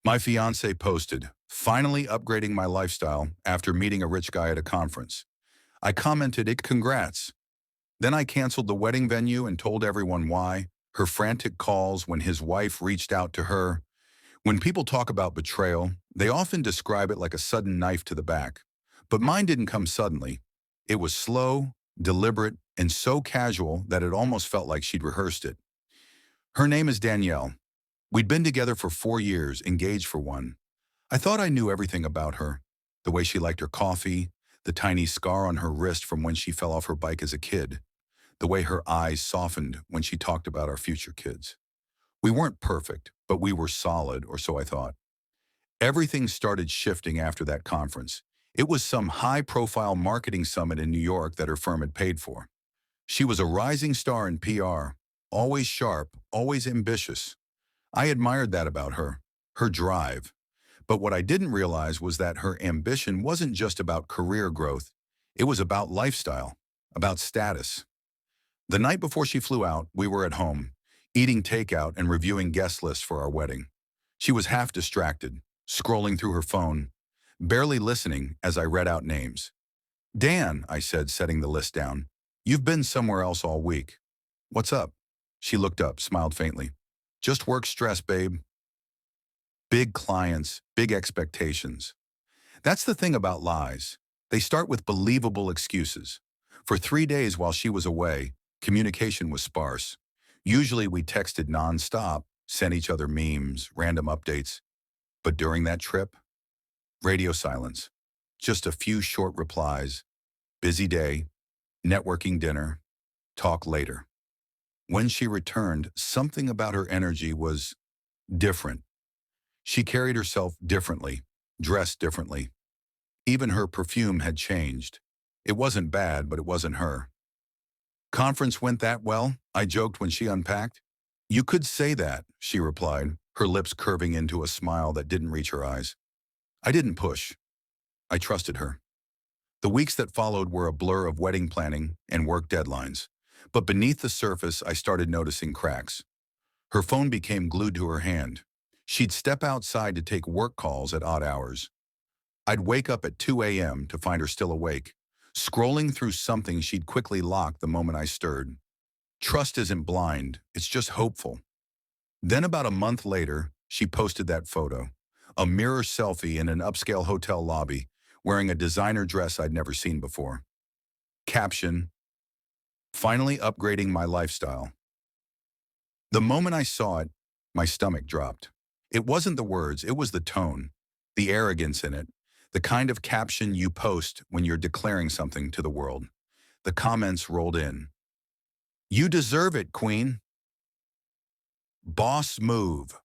My fiance posted, finally upgrading my lifestyle after meeting a rich guy at a conference. I commented, congrats. Then I canceled the wedding venue and told everyone why, her frantic calls when his wife reached out to her. When people talk about betrayal, they often describe it like a sudden knife to the back. But mine didn't come suddenly. It was slow, deliberate, and so casual that it almost felt like she'd rehearsed it. Her name is Danielle. We'd been together for 4 years, engaged for one. I thought I knew everything about her. The way she liked her coffee, the tiny scar on her wrist from when she fell off her bike as a kid, the way her eyes softened when she talked about our future kids. We weren't perfect, but we were solid, or so I thought. Everything started shifting after that conference. It was some high-profile marketing summit in New York that her firm had paid for. She was a rising star in PR, always sharp, always ambitious. I admired that about her drive. But what I didn't realize was that her ambition wasn't just about career growth. It was about lifestyle, about status. The night before she flew out, we were at home, eating takeout and reviewing guest lists for our wedding. She was half distracted, scrolling through her phone, barely listening as I read out names. Dan, I said, setting the list down. You've been somewhere else all week. What's up? She looked up, smiled faintly. Just work stress, babe. Big clients, big expectations. That's the thing about lies. They start with believable excuses. For 3 days while she was away, communication was sparse. Usually we texted nonstop, sent each other memes, random updates. But during that trip, radio silence. Just a few short replies. Busy day, networking dinner, talk later. When she returned, something about her energy was different. She carried herself differently, dressed differently. Even her perfume had changed. It wasn't bad, but it wasn't her. Conference went that well? I joked when she unpacked. You could say that, she replied, her lips curving into a smile that didn't reach her eyes. I didn't push. I trusted her. The weeks that followed were a blur of wedding planning and work deadlines. But beneath the surface, I started noticing cracks. Her phone became glued to her hand. She'd step outside to take work calls at odd hours. I'd wake up at 2 a.m. to find her still awake, scrolling through something she'd quickly lock the moment I stirred. Trust isn't blind, it's just hopeful. Then about a month later, she posted that photo, a mirror selfie in an upscale hotel lobby, wearing a designer dress I'd never seen before. Caption, finally upgrading my lifestyle. The moment I saw it, my stomach dropped. It wasn't the words, it was the tone, the arrogance in it, the kind of caption you post when you're declaring something to the world. The comments rolled in. You deserve it, Queen. Boss move.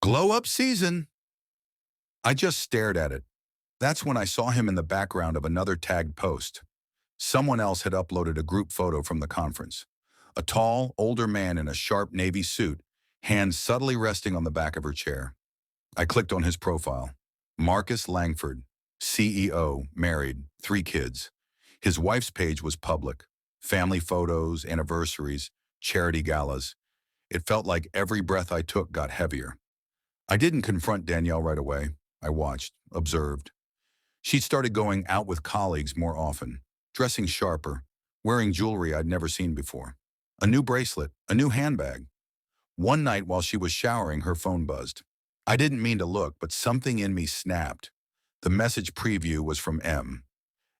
Glow up season. I just stared at it. That's when I saw him in the background of another tagged post. Someone else had uploaded a group photo from the conference. A tall, older man in a sharp navy suit, hands subtly resting on the back of her chair. I clicked on his profile. Marcus Langford, CEO, married, 3 kids. His wife's page was public. Family photos, anniversaries, charity galas. It felt like every breath I took got heavier. I didn't confront Danielle right away. I watched, observed. She'd started going out with colleagues more often, dressing sharper, wearing jewelry I'd never seen before. A new bracelet, a new handbag. One night while she was showering, her phone buzzed. I didn't mean to look, but something in me snapped. The message preview was from M.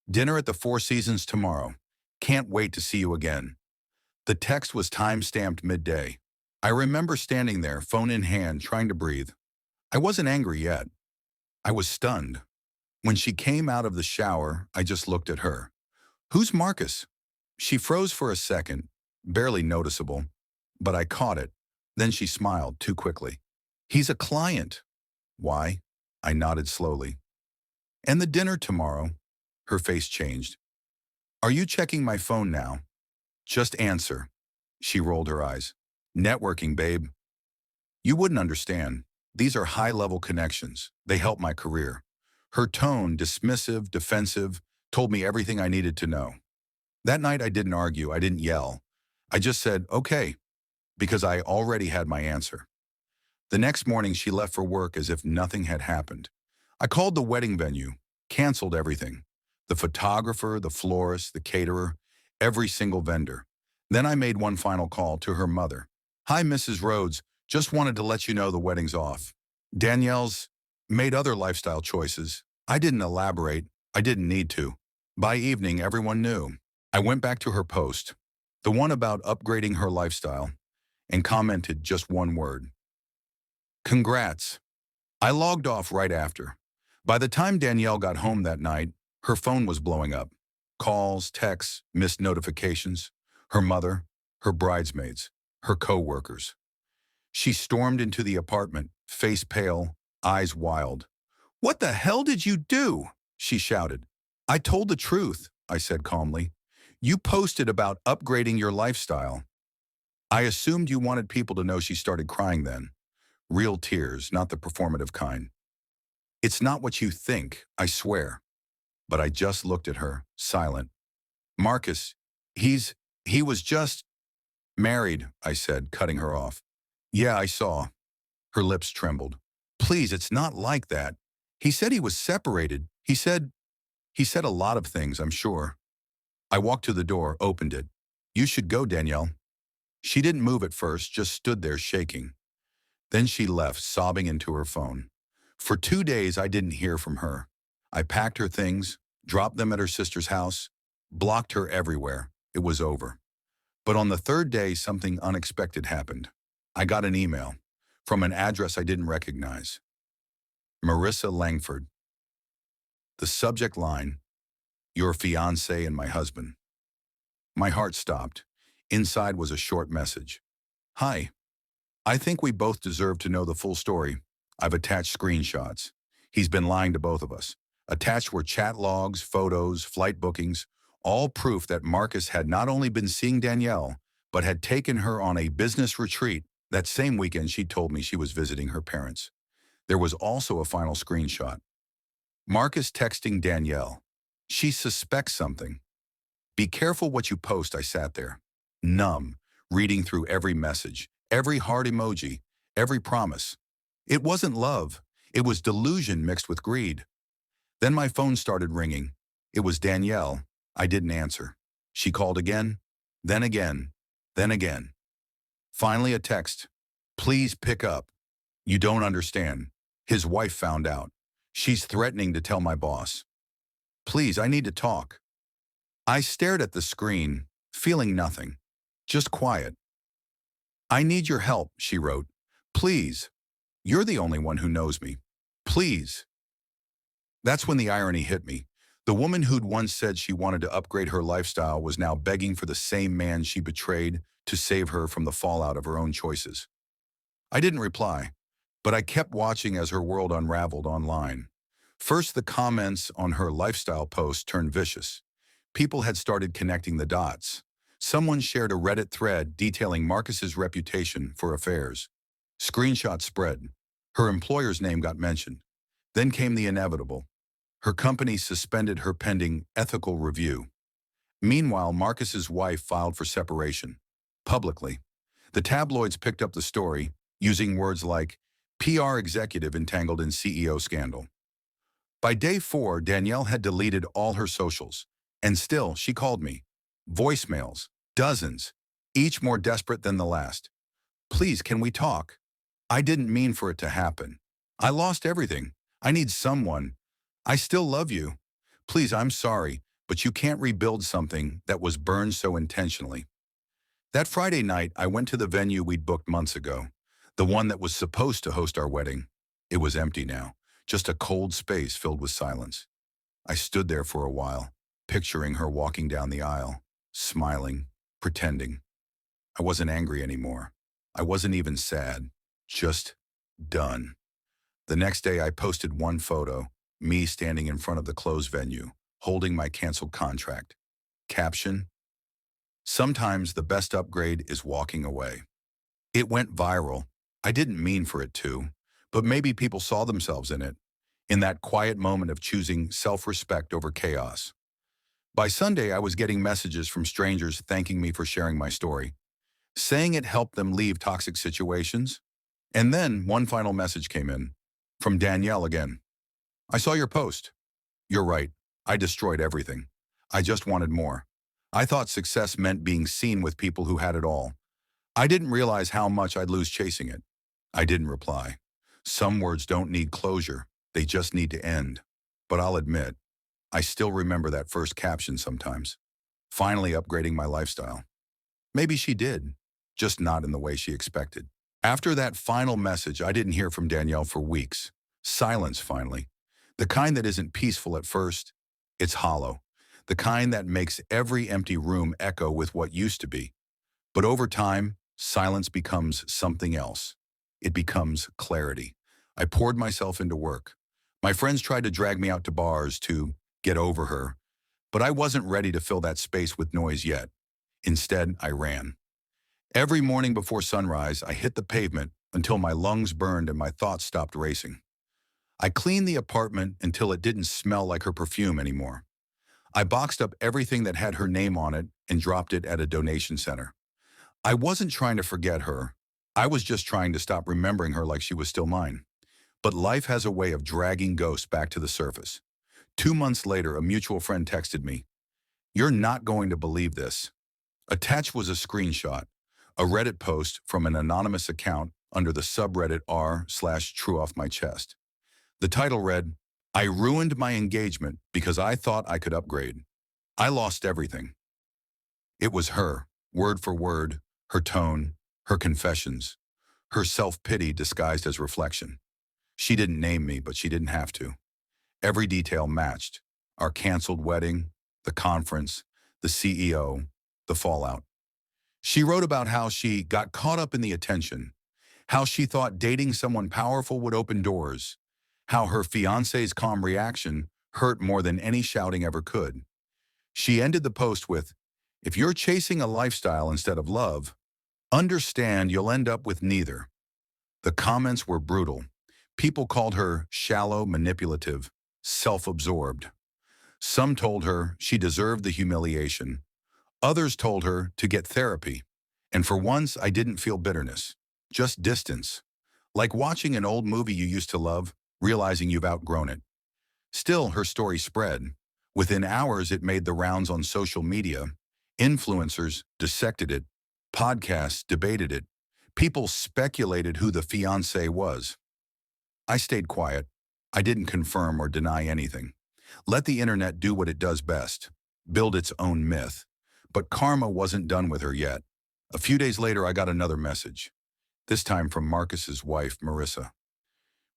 Dinner at the Four Seasons tomorrow. Can't wait to see you again. The text was time-stamped midday. I remember standing there, phone in hand, trying to breathe. I wasn't angry yet. I was stunned. When she came out of the shower, I just looked at her. Who's Marcus? She froze for a second, barely noticeable, but I caught it. Then she smiled too quickly. He's a client. Why? I nodded slowly. And the dinner tomorrow? Her face changed. Are you checking my phone now? Just answer. She rolled her eyes. Networking, babe. You wouldn't understand. These are high-level connections. They help my career. Her tone, dismissive, defensive, told me everything I needed to know. That night I didn't argue, I didn't yell. I just said, okay, because I already had my answer. The next morning, she left for work as if nothing had happened. I called the wedding venue, canceled everything. The photographer, the florist, the caterer, every single vendor. Then I made one final call to her mother. Hi, Mrs. Rhodes. Just wanted to let you know the wedding's off. Danielle's made other lifestyle choices. I didn't elaborate. I didn't need to. By evening, everyone knew. I went back to her post, the one about upgrading her lifestyle, and commented just one word. Congrats. I logged off right after. By the time Danielle got home that night, her phone was blowing up. Calls, texts, missed notifications. Her mother, her bridesmaids, her co-workers. She stormed into the apartment, face pale, eyes wild. "What the hell did you do?" she shouted. "I told the truth," I said calmly. "You posted about upgrading your lifestyle." I assumed you wanted people to know. She started crying then. Real tears, not the performative kind. "It's not what you think, I swear." But I just looked at her, silent. "Marcus, he was just married," I said, cutting her off. "Yeah, I saw." Her lips trembled. "Please, it's not like that. He said he was separated. He said a lot of things, I'm sure." I walked to the door, opened it. "You should go, Danielle." She didn't move at first, just stood there shaking. Then she left, sobbing into her phone. For 2 days, I didn't hear from her. I packed her things, dropped them at her sister's house, blocked her everywhere. It was over. But on the third day, something unexpected happened. I got an email from an address I didn't recognize. Marissa Langford. The subject line, "Your fiancé and my husband." My heart stopped. Inside was a short message. "Hi. I think we both deserve to know the full story. I've attached screenshots. He's been lying to both of us. Attached were chat logs, photos, flight bookings, all proof that Marcus had not only been seeing Danielle, but had taken her on a business retreat that same weekend she told me she was visiting her parents. There was also a final screenshot. Marcus texting Danielle. She suspects something. Be careful what you post. I sat there, numb, reading through every message, every heart emoji, every promise. It wasn't love. It was delusion mixed with greed. Then my phone started ringing. It was Danielle. I didn't answer. She called again, then again, then again. Finally a text. "Please pick up. You don't understand. His wife found out. She's threatening to tell my boss. Please, I need to talk." I stared at the screen, feeling nothing, just quiet. "I need your help," she wrote. "Please. You're the only one who knows me. Please." That's when the irony hit me. The woman who'd once said she wanted to upgrade her lifestyle was now begging for the same man she betrayed to save her from the fallout of her own choices. I didn't reply, but I kept watching as her world unraveled online. First, the comments on her lifestyle post turned vicious. People had started connecting the dots. Someone shared a Reddit thread detailing Marcus's reputation for affairs. Screenshots spread. Her employer's name got mentioned. Then came the inevitable. Her company suspended her pending ethical review. Meanwhile, Marcus's wife filed for separation. Publicly. The tabloids picked up the story, using words like PR executive entangled in CEO scandal. By day 4, Danielle had deleted all her socials. And still, she called me. Voicemails. Dozens. Each more desperate than the last. "Please, can we talk? I didn't mean for it to happen. I lost everything. I need someone. I still love you. Please, I'm sorry, but you can't rebuild something that was burned so intentionally." That Friday night, I went to the venue we'd booked months ago, the one that was supposed to host our wedding. It was empty now, just a cold space filled with silence. I stood there for a while, picturing her walking down the aisle, smiling, pretending. I wasn't angry anymore. I wasn't even sad, just done. The next day, I posted one photo, me standing in front of the closed venue, holding my canceled contract. Caption: "Sometimes the best upgrade is walking away." It went viral. I didn't mean for it to, but maybe people saw themselves in that quiet moment of choosing self-respect over chaos. By Sunday, I was getting messages from strangers thanking me for sharing my story, saying it helped them leave toxic situations. And then one final message came in from Danielle again. I saw your post. You're right. I destroyed everything. I just wanted more. I thought success meant being seen with people who had it all. I didn't realize how much I'd lose chasing it. I didn't reply. Some words don't need closure. They just need to end. But I'll admit, I still remember that first caption sometimes. Finally upgrading my lifestyle. Maybe she did, just not in the way she expected. After that final message, I didn't hear from Danielle for weeks. Silence, finally. The kind that isn't peaceful at first, it's hollow. The kind that makes every empty room echo with what used to be. But over time, silence becomes something else. It becomes clarity. I poured myself into work. My friends tried to drag me out to bars to get over her, but I wasn't ready to fill that space with noise yet. Instead, I ran. Every morning before sunrise, I hit the pavement until my lungs burned and my thoughts stopped racing. I cleaned the apartment until it didn't smell like her perfume anymore. I boxed up everything that had her name on it and dropped it at a donation center. I wasn't trying to forget her. I was just trying to stop remembering her like she was still mine. But life has a way of dragging ghosts back to the surface. 2 months later, a mutual friend texted me, "You're not going to believe this." Attached was a screenshot, a Reddit post from an anonymous account under the subreddit r/trueoffmychest. The title read, "I ruined my engagement because I thought I could upgrade. I lost everything." It was her, word for word, her tone, her confessions, her self-pity disguised as reflection. She didn't name me, but she didn't have to. Every detail matched: our canceled wedding, the conference, the CEO, the fallout. She wrote about how she got caught up in the attention, how she thought dating someone powerful would open doors, how her fiancé's calm reaction hurt more than any shouting ever could. She ended the post with, "If you're chasing a lifestyle instead of love, understand you'll end up with neither." The comments were brutal. People called her shallow, manipulative, self-absorbed. Some told her she deserved the humiliation. Others told her to get therapy. And for once, I didn't feel bitterness, just distance. Like watching an old movie you used to love, realizing you've outgrown it. Still, her story spread. Within hours, it made the rounds on social media. Influencers dissected it. Podcasts debated it. People speculated who the fiancé was. I stayed quiet. I didn't confirm or deny anything. Let the internet do what it does best, build its own myth. But karma wasn't done with her yet. A few days later, I got another message, this time from Marcus's wife, Marissa.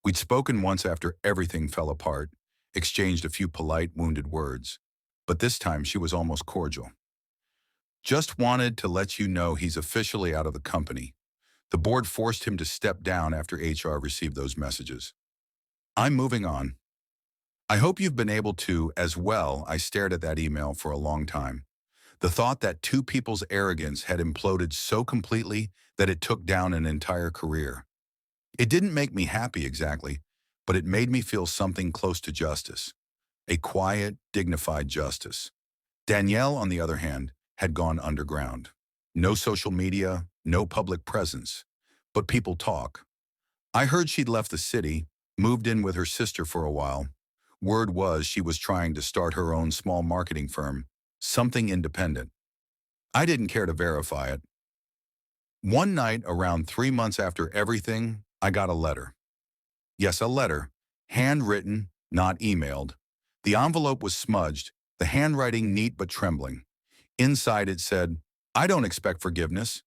We'd spoken once after everything fell apart, exchanged a few polite, wounded words. But this time, she was almost cordial. "Just wanted to let you know he's officially out of the company. The board forced him to step down after HR received those messages. I'm moving on. I hope you've been able to as well." I stared at that email for a long time. The thought that two people's arrogance had imploded so completely that it took down an entire career. It didn't make me happy exactly, but it made me feel something close to justice. A quiet, dignified justice. Danielle, on the other hand, had gone underground. No social media, no public presence, but people talk. I heard she'd left the city, moved in with her sister for a while. Word was she was trying to start her own small marketing firm, something independent. I didn't care to verify it. One night, around 3 months after everything, I got a letter. Yes, a letter, handwritten, not emailed. The envelope was smudged, the handwriting neat but trembling. Inside it said, "I don't expect forgiveness.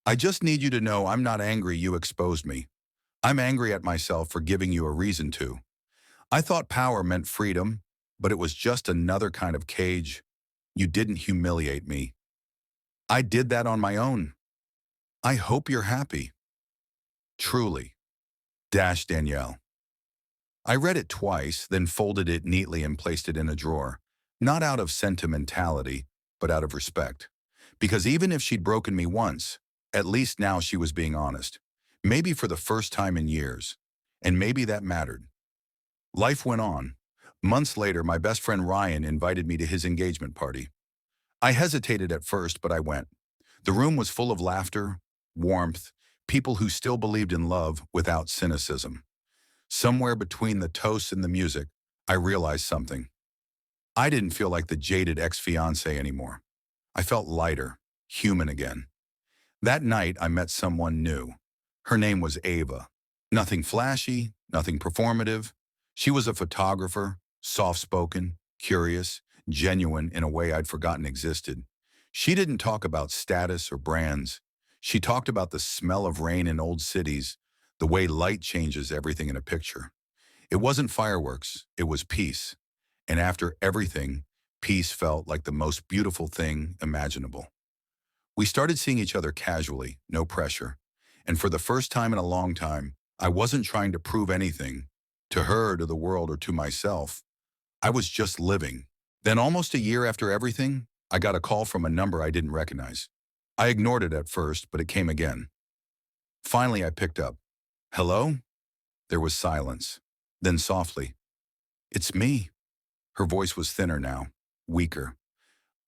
I just need you to know I'm not angry you exposed me. I'm angry at myself for giving you a reason to. I thought power meant freedom, but it was just another kind of cage. You didn't humiliate me. I did that on my own. I hope you're happy. Truly. Danielle." I read it twice, then folded it neatly and placed it in a drawer, not out of sentimentality, but out of respect. Because even if she'd broken me once, at least now she was being honest. Maybe for the first time in years. And maybe that mattered. Life went on. Months later, my best friend Ryan invited me to his engagement party. I hesitated at first, but I went. The room was full of laughter, warmth, People who still believed in love without cynicism. Somewhere between the toast and the music, I realized something. I didn't feel like the jaded ex-fiancé anymore. I felt lighter, human again. That night, I met someone new. Her name was Ava. Nothing flashy, nothing performative. She was a photographer, soft-spoken, curious, genuine in a way I'd forgotten existed. She didn't talk about status or brands. She talked about the smell of rain in old cities, the way light changes everything in a picture. It wasn't fireworks, it was peace. And after everything, peace felt like the most beautiful thing imaginable. We started seeing each other casually, no pressure. And for the first time in a long time, I wasn't trying to prove anything, to her, to the world, or to myself. I was just living. Then almost a year after everything, I got a call from a number I didn't recognize. I ignored it at first, but it came again. Finally, I picked up. Hello? There was silence. Then softly, it's me. Her voice was thinner now, weaker.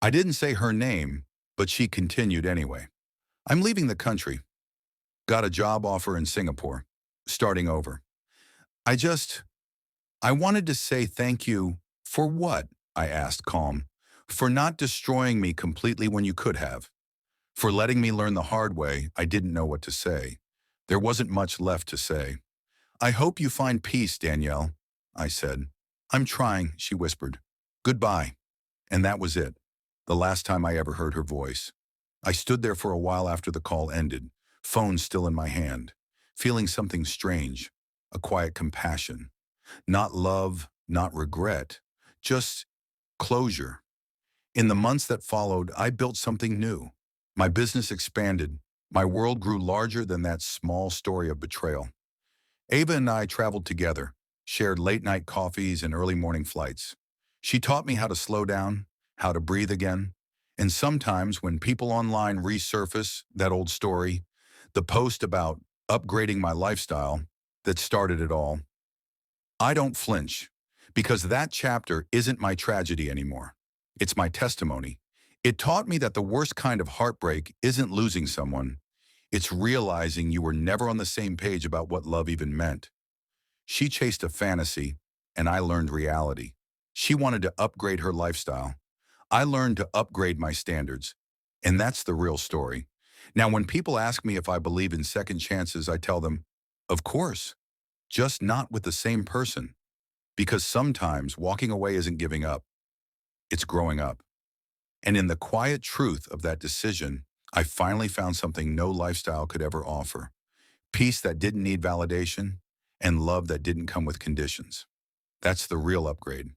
I didn't say her name, but she continued anyway. I'm leaving the country. Got a job offer in Singapore. Starting over. I wanted to say thank you. For what? I asked, calm. For not destroying me completely when you could have. For letting me learn the hard way, I didn't know what to say. There wasn't much left to say. I hope you find peace, Danielle, I said. I'm trying, she whispered. Goodbye. And that was it. The last time I ever heard her voice. I stood there for a while after the call ended, phone still in my hand, feeling something strange, a quiet compassion. Not love, not regret, just closure. In the months that followed, I built something new. My business expanded. My world grew larger than that small story of betrayal. Ava and I traveled together, shared late-night coffees and early morning flights. She taught me how to slow down, how to breathe again. And sometimes when people online resurface that old story, the post about upgrading my lifestyle that started it all, I don't flinch, because that chapter isn't my tragedy anymore. It's my testimony. It taught me that the worst kind of heartbreak isn't losing someone. It's realizing you were never on the same page about what love even meant. She chased a fantasy, and I learned reality. She wanted to upgrade her lifestyle. I learned to upgrade my standards. And that's the real story. Now, when people ask me if I believe in second chances, I tell them, of course, just not with the same person. Because sometimes walking away isn't giving up, it's growing up. And in the quiet truth of that decision, I finally found something no lifestyle could ever offer. Peace that didn't need validation, and love that didn't come with conditions. That's the real upgrade.